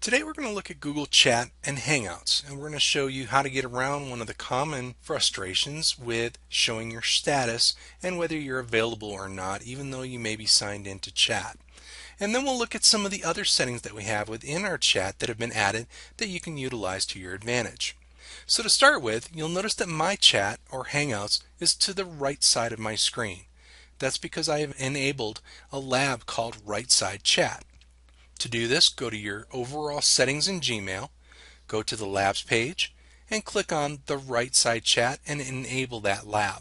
Today we're going to look at Google Chat and Hangouts, and we're going to show you how to get around one of the common frustrations with showing your status and whether you're available or not, even though you may be signed into chat. And then we'll look at some of the other settings that we have within our chat that have been added that you can utilize to your advantage. So to start with, you'll notice that my chat or Hangouts is to the right side of my screen. That's because I have enabled a lab called Right Side Chat. To do this, go to your overall settings in Gmail, go to the Labs page, and click on the Right Side Chat and enable that lab.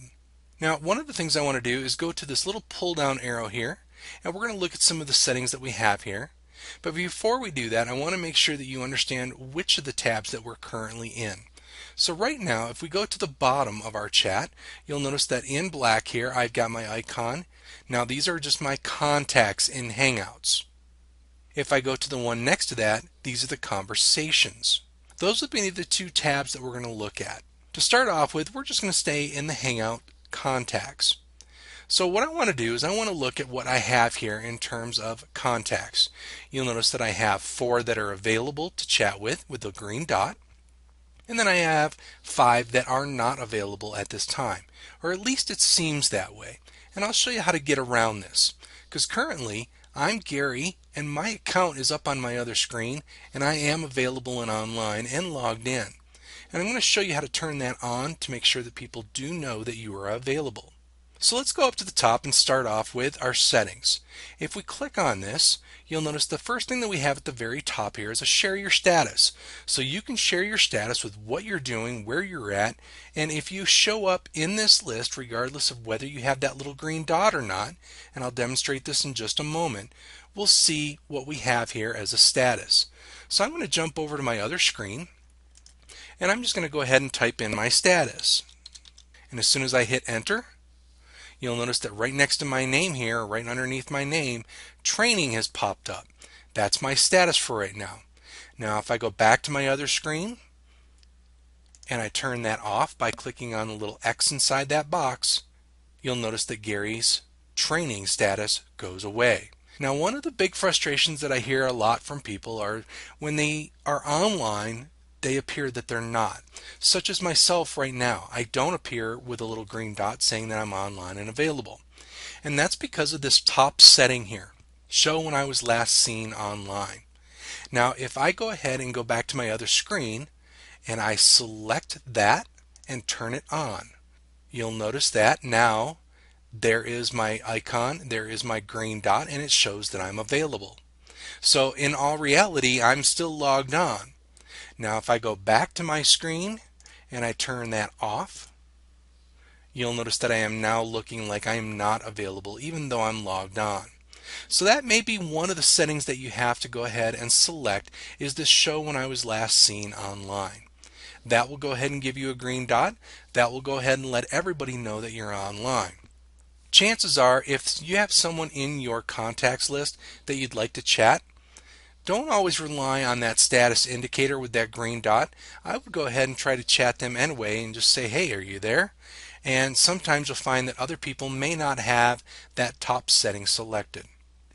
Now, one of the things I want to do is go to this little pull down arrow here, and we're going to look at some of the settings that we have here. But before we do that, I want to make sure that you understand which of the tabs that we're currently in. So right now, if we go to the bottom of our chat, you'll notice that in black here, I've got my icon. Now, these are just my contacts in Hangouts. If I go to the one next to that, these are the conversations. Those would be the two tabs that we're going to look at. To start off with, we're just going to stay in the Hangout contacts. So what I want to do is I want to look at what I have here in terms of contacts. You'll notice that I have 4 that are available to chat with the green dot. And then I have 5 that are not available at this time, or at least it seems that way. And I'll show you how to get around this, because currently I'm Gary and my account is up on my other screen and I am available and online and logged in. And I'm going to show you how to turn that on to make sure that people do know that you are available. So let's go up to the top and start off with our settings. If we click on this, you'll notice the first thing that we have at the very top here is a share your status. So you can share your status with what you're doing, where you're at, and if you show up in this list, regardless of whether you have that little green dot or not, and I'll demonstrate this in just a moment, we'll see what we have here as a status. So I'm going to jump over to my other screen, and I'm just going to go ahead and type in my status. And as soon as I hit enter, you'll notice that right next to my name here, or right underneath my name, training has popped up. That's my status for right now. Now if I go back to my other screen and I turn that off by clicking on the little X inside that box, you'll notice that Gary's training status goes away. Now one of the big frustrations that I hear a lot from people are when they are online, they appear that they're not. Such as myself right now. I don't appear with a little green dot saying that I'm online and available. And that's because of this top setting here. Show when I was last seen online. Now if I go ahead and go back to my other screen and I select that and turn it on, you'll notice that now there is my icon, there is my green dot, and it shows that I'm available. So in all reality, I'm still logged on. Now if I go back to my screen and I turn that off, you'll notice that I am now looking like I am not available even though I'm logged on. So that may be one of the settings that you have to go ahead and select, is this show when I was last seen online. That will go ahead and give you a green dot. That will go ahead and let everybody know that you're online. Chances are, if you have someone in your contacts list that you'd like to chat, don't always rely on that status indicator with that green dot. I would go ahead and try to chat them anyway and just say, hey, are you there? And sometimes you'll find that other people may not have that top setting selected.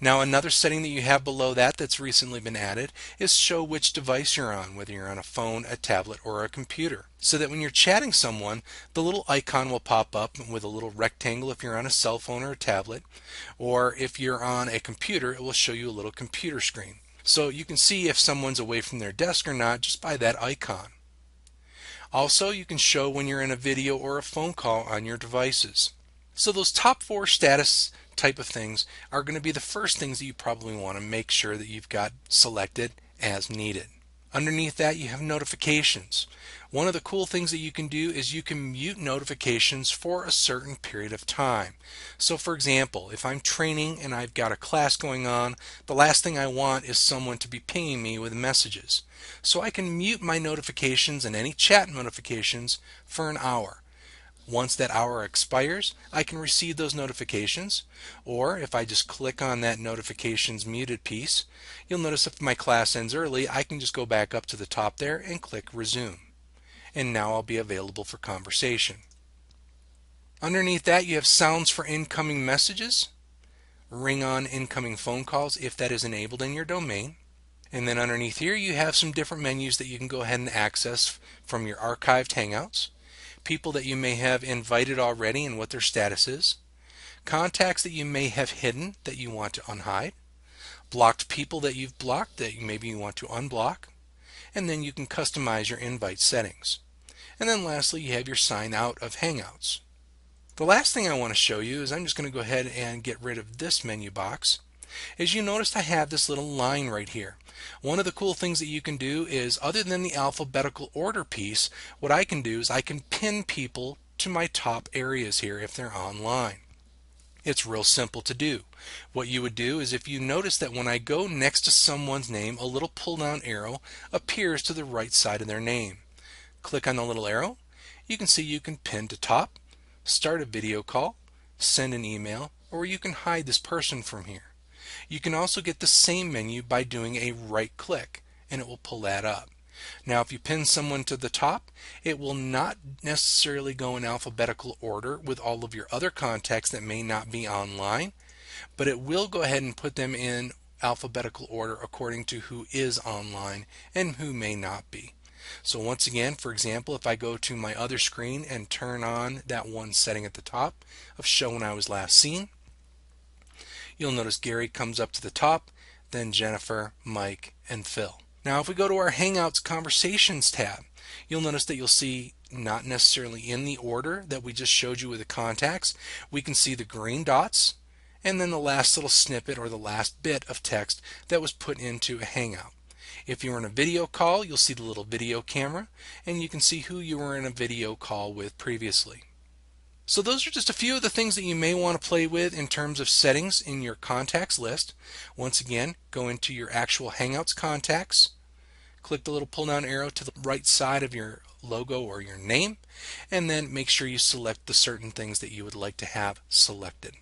Now another setting that you have below that that's recently been added is show which device you're on, whether you're on a phone, a tablet, or a computer. So that when you're chatting someone, the little icon will pop up with a little rectangle if you're on a cell phone or a tablet, or if you're on a computer, it will show you a little computer screen. So you can see if someone's away from their desk or not just by that icon. Also, you can show when you're in a video or a phone call on your devices. So those top 4 status type of things are going to be the first things that you probably want to make sure that you've got selected as needed. Underneath that you have notifications. One of the cool things that you can do is you can mute notifications for a certain period of time. So for example, if I'm training and I've got a class going on, the last thing I want is someone to be pinging me with messages. So I can mute my notifications and any chat notifications for an hour. Once that hour expires, I can receive those notifications, or if I just click on that notifications muted piece, you'll notice if my class ends early, I can just go back up to the top there and click resume. And now I'll be available for conversation. Underneath that you have sounds for incoming messages, ring on incoming phone calls if that is enabled in your domain, And then underneath here you have some different menus that you can go ahead and access from your archived Hangouts, people that you may have invited already and what their status is, contacts that you may have hidden that you want to unhide, blocked people that you've blocked that maybe you want to unblock, and then you can customize your invite settings. And then lastly, you have your sign out of Hangouts. The last thing I want to show you is I'm just going to go ahead and get rid of this menu box. As you noticed, I have this little line right here. One of the cool things that you can do is, other than the alphabetical order piece, what I can do is I can pin people to my top areas here if they're online. It's real simple to do. What you would do is, if you notice that when I go next to someone's name, a little pull down arrow appears to the right side of their name. Click on the little arrow. You can see you can pin to top, start a video call, send an email, or you can hide this person from here. You can also get the same menu by doing a right click, and it will pull that up. Now if you pin someone to the top, it will not necessarily go in alphabetical order with all of your other contacts that may not be online, but it will go ahead and put them in alphabetical order according to who is online and who may not be. So once again, for example, if I go to my other screen and turn on that one setting at the top of show when I was last seen, you'll notice Gary comes up to the top, then Jennifer, Mike, and Phil. Now if we go to our Hangouts Conversations tab, you'll notice that you'll see, not necessarily in the order that we just showed you with the contacts, we can see the green dots and then the last little snippet or the last bit of text that was put into a Hangout. If you were in a video call, you'll see the little video camera, and you can see who you were in a video call with previously. So those are just a few of the things that you may want to play with in terms of settings in your contacts list. Once again, go into your actual Hangouts contacts, click the little pull down arrow to the right side of your logo or your name, and then make sure you select the certain things that you would like to have selected.